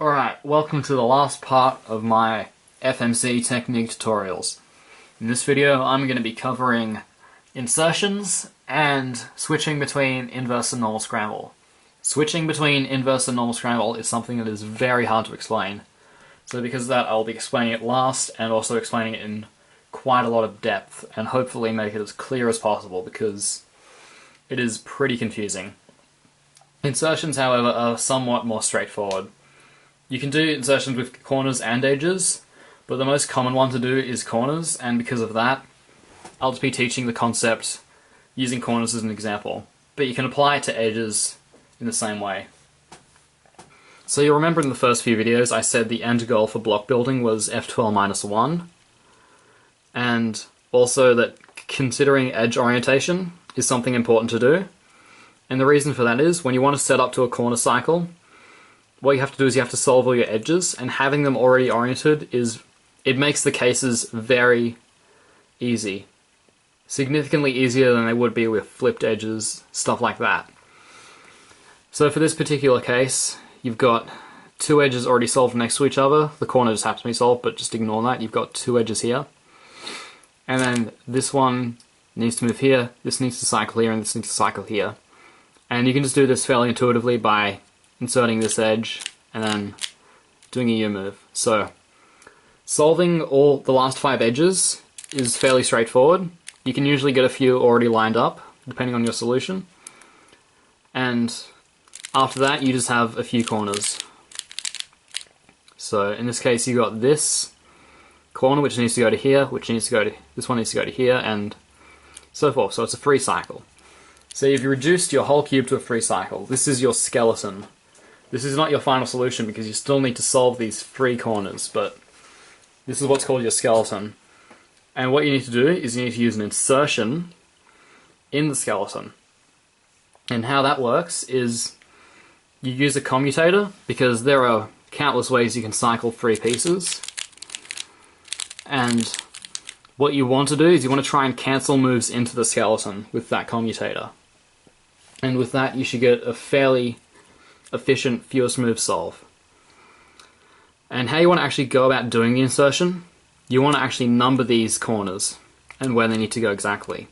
Alright, welcome to the last part of my FMC technique tutorials. In this video I'm going to be covering insertions and switching between inverse and normal scramble. Switching between inverse and normal scramble is something that is very hard to explain. So because of that I'll be explaining it last and also explaining it in quite a lot of depth and hopefully make it as clear as possible because it is pretty confusing. Insertions, however, are somewhat more straightforward. You can do insertions with corners and edges, but the most common one to do is corners, and because of that, I'll just be teaching the concept using corners as an example. But you can apply it to edges in the same way. So you'll remember in the first few videos I said the end goal for block building was F12-1, and also that considering edge orientation is something important to do. And the reason for that is, when you want to set up to a corner cycle, what you have to do is you have to solve all your edges, and having them already oriented it makes the cases very easy. Significantly easier than they would be with flipped edges, stuff like that. So for this particular case, you've got two edges already solved next to each other. The corner just happens to be solved, but just ignore that. You've got two edges here. And then this one needs to move here, this needs to cycle here, and this needs to cycle here. And you can just do this fairly intuitively by inserting this edge and then doing a U move. So solving all the last 5 edges is fairly straightforward. You can usually get a few already lined up depending on your solution, and after that you just have a few corners. So in this case you got this corner which needs to go to here, which needs to go to this one, needs to go to here, and so forth. So it's a free cycle. So you've reduced your whole cube to a free cycle. This is your skeleton. This is not your final solution because you still need to solve these free corners, but this is what's called your skeleton. And what you need to do is you need to use an insertion in the skeleton. And how that works is you use a commutator, because there are countless ways you can cycle free pieces. And what you want to do is you want to try and cancel moves into the skeleton with that commutator. And with that you should get a fairly efficient fewest move solve. And how you want to actually go about doing the insertion, you want to actually number these corners and where they need to go exactly.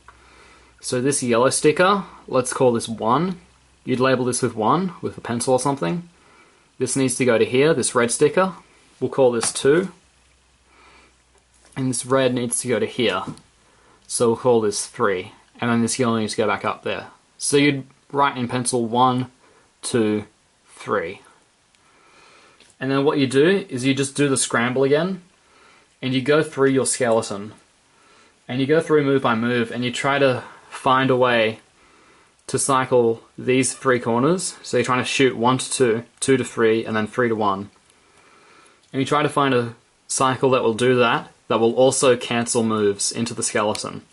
So this yellow sticker, let's call this 1. You'd label this with 1 with a pencil or something. This needs to go to here, this red sticker, we'll call this 2. And this red needs to go to here, so we'll call this 3. And then this yellow needs to go back up there. So you'd write in pencil 1, 2, 3. And then what you do is you just do the scramble again, and you go through your skeleton. And you go through move by move, and you try to find a way to cycle these 3 corners. So you're trying to shoot 1 to 2, 2 to 3, and then 3 to 1. And you try to find a cycle that will do that will also cancel moves into the skeleton.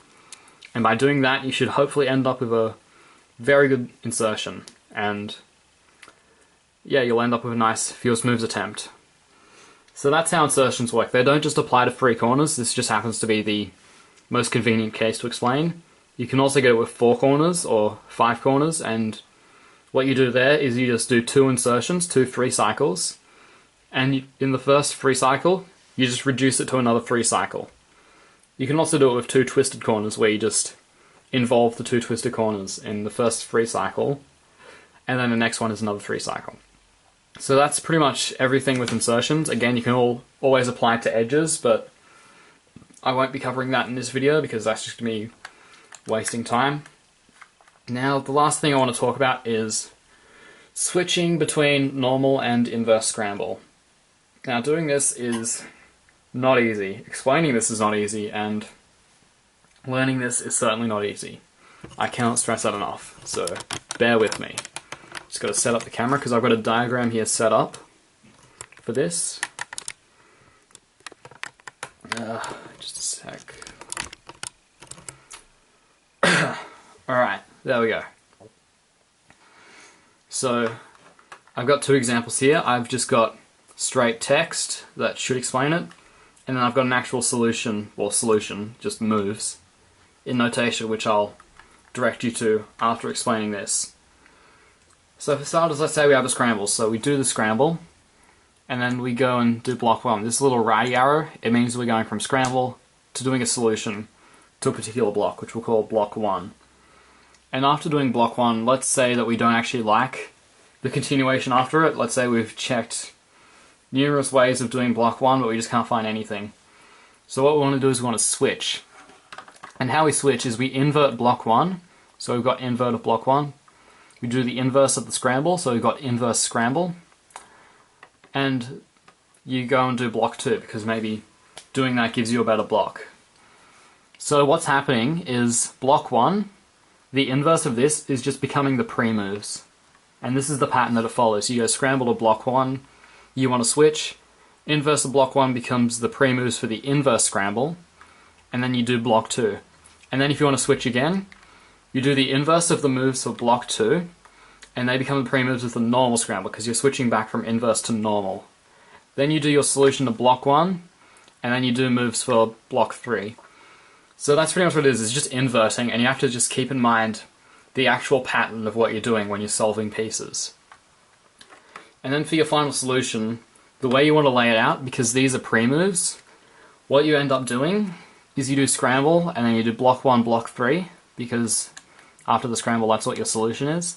And by doing that, you should hopefully end up with a very good insertion. And yeah, you'll end up with a nice fewest moves attempt. So that's how insertions work. They don't just apply to free corners. This just happens to be the most convenient case to explain. You can also get it with 4 corners or 5 corners, and what you do there is you just do 2 insertions, 2 free cycles, and in the first free cycle you just reduce it to another free cycle. You can also do it with 2 twisted corners, where you just involve the 2 twisted corners in the first free cycle, and then the next one is another free cycle. So that's pretty much everything with insertions. Again, you can always apply it to edges, but I won't be covering that in this video because that's just me wasting time. Now, the last thing I want to talk about is switching between normal and inverse scramble. Now, doing this is not easy. Explaining this is not easy, and learning this is certainly not easy. I cannot stress that enough, so bear with me. Just got to set up the camera because I've got a diagram here set up for this. Just a sec. Alright, there we go. So, I've got 2 examples here. I've just got straight text that should explain it, and then I've got an actual solution, just moves, in notation, which I'll direct you to after explaining this. So for starters, let's say we have a scramble. So we do the scramble, and then we go and do block 1. This little righty arrow, it means we're going from Scramble to doing a solution to a particular block, which we'll call block 1. And after doing block 1, let's say that we don't actually like the continuation after it. Let's say we've checked numerous ways of doing block 1, but we just can't find anything. So what we want to do is we want to switch. And how we switch is we invert block 1. So we've got invert of block 1. We do the inverse of the scramble, so we've got inverse scramble. And you go and do block 2, because maybe doing that gives you a better block. So what's happening is block 1, the inverse of this is just becoming the pre-moves. And this is the pattern that it follows. You go scramble to block 1, you want to switch, inverse of block 1 becomes the pre-moves for the inverse scramble, and then you do block 2. And then if you want to switch again, you do the inverse of the moves for block 2, and they become the pre-moves of the normal scramble, because you're switching back from inverse to normal. Then you do your solution to block 1, and then you do moves for block 3. So that's pretty much what it is. It's just inverting, and you have to just keep in mind the actual pattern of what you're doing when you're solving pieces. And then for your final solution, the way you want to lay it out, because these are pre-moves, what you end up doing is you do scramble, and then you do block 1, block 3, because after the scramble that's what your solution is.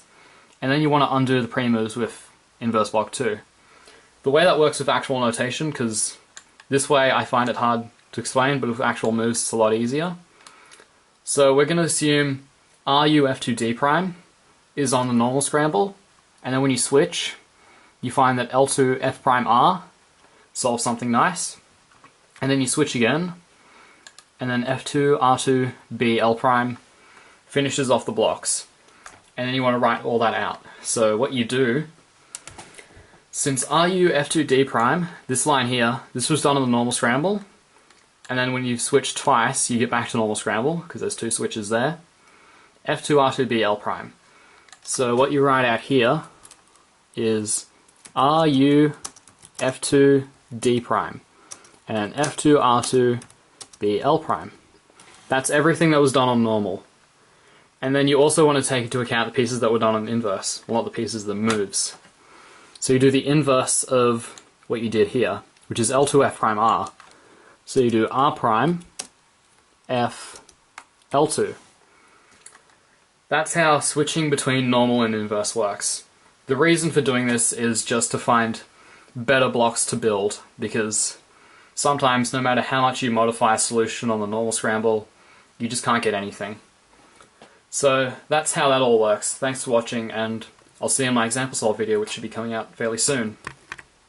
And then you want to undo the pre-moves with inverse block 2. The way that works with actual notation, because this way I find it hard to explain, but with actual moves it's a lot easier. So we're going to assume RU F2D prime is on the normal scramble, and then when you switch, you find that L2 F prime R solves something nice, and then you switch again, and then F2 R2 B L prime finishes off the blocks. And then you want to write all that out. So what you do, since RU F2D prime, this line here, this was done on the normal scramble, and then when you switch twice, you get back to normal scramble, because there's 2 switches there. F2 R2 B L prime. So what you write out here is RU F2 D prime, and F2 R2 B L prime. That's everything that was done on normal. And then you also want to take into account the pieces that were done on inverse. Well, not the pieces, the moves. So you do the inverse of what you did here, which is L2 F prime R. So you do R prime F L2. That's how switching between normal and inverse works. The reason for doing this is just to find better blocks to build, because sometimes no matter how much you modify a solution on the normal scramble, you just can't get anything. So that's how that all works. Thanks for watching, and I'll see you in my example solve video, which should be coming out fairly soon.